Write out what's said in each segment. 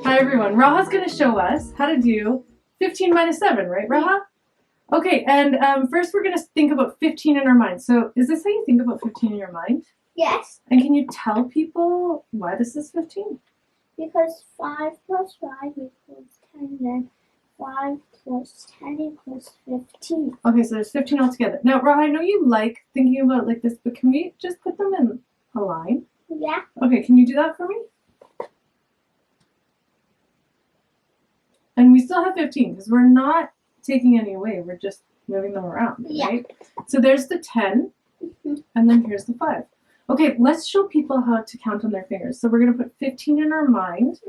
Hi everyone. Raha's going to show us how to do 15 minus 7, right Raha? Okay, and first we're going to think about 15 in our mind. So is this how you think about 15 in your mind? Yes. And can you tell people why this is 15? Because 5 plus 5 equals 10, then 5 plus 10 equals 15. Okay, so there's 15 altogether. Now Raha, I know you like thinking about like this, but can we just put them in a line? Yeah. Okay, can you do that for me? And we still have 15 because we're not taking any away. We're just moving them around, right? So there's the 10, and then here's the 5. Okay, let's show people how to count on their fingers. So we're going to put 15 in our mind,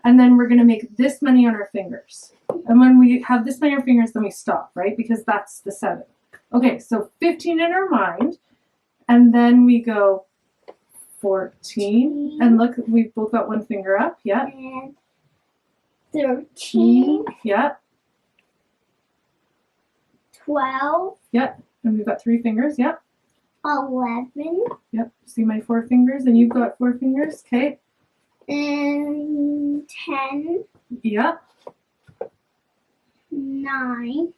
and then we're going to make this many on our fingers. And when we have this many on our fingers, then we stop, right? Because that's the 7. Okay, so 15 in our mind, and then we go 14. And look, we've both got one finger up, yeah. And 13. Yeah. 12. Yep. And we've got 3 fingers. Yep. 11. Yep. See my 4 fingers, and you've got 4 fingers. Okay. And 10. Yep. 9.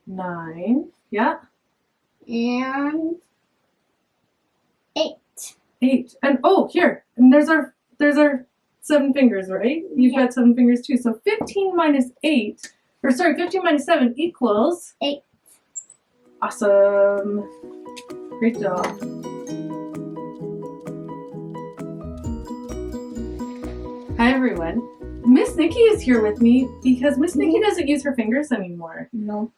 9. Yep. And 8. 8. And oh, here. And there's our 7 fingers, right? You've got 7 fingers too. So 15 minus 8, or sorry, 15 minus 7 equals 8. Awesome. Great job. Hi everyone. Miss Nikki is here with me because Miss Nikki doesn't use her fingers anymore. No.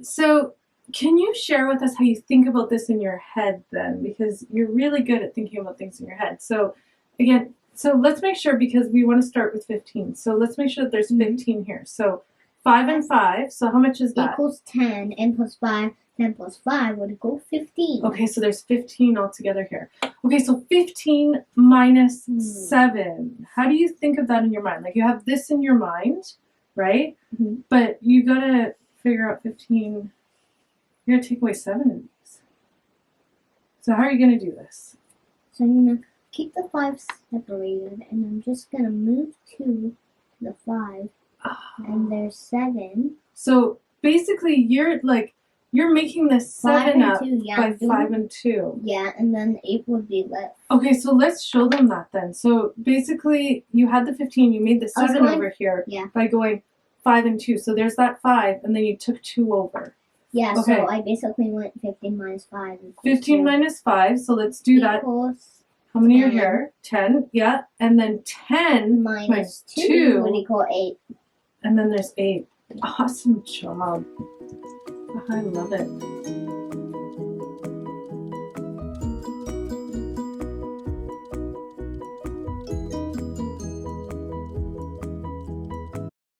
So can you share with us how you think about this in your head then? Because you're really good at thinking about things in your head. So again, so let's make sure, because we want to start with 15. So let's make sure that there's 15 here. So 5 and 5. So how much is that? Equals 10. And plus 5. 10 plus 5 would equal 15. Okay, so there's 15 altogether here. Okay, so 15 minus 7. How do you think of that in your mind? Like you have this in your mind, right? Mm-hmm. But you gotta figure out 15. You're gonna take away 7 of these. So how are you gonna do this? So I'm going to keep the 5 separated, and I'm just going to move 2 to the 5. And there's 7. So basically you're making this 7 up 2, yeah, by 5 and 2. Yeah, and then 8 would be left. Okay, so let's show them that then. So basically you had the 15, you made the 7 over here by going 5 and 2. So there's that 5, and then you took 2 over. Yeah, okay. So I basically went 15 minus 5. 15 minus 5, so let's do that. How many are here? 10, yeah. And then 10 minus 2 would equal 8. And then there's 8. Awesome job. I love it.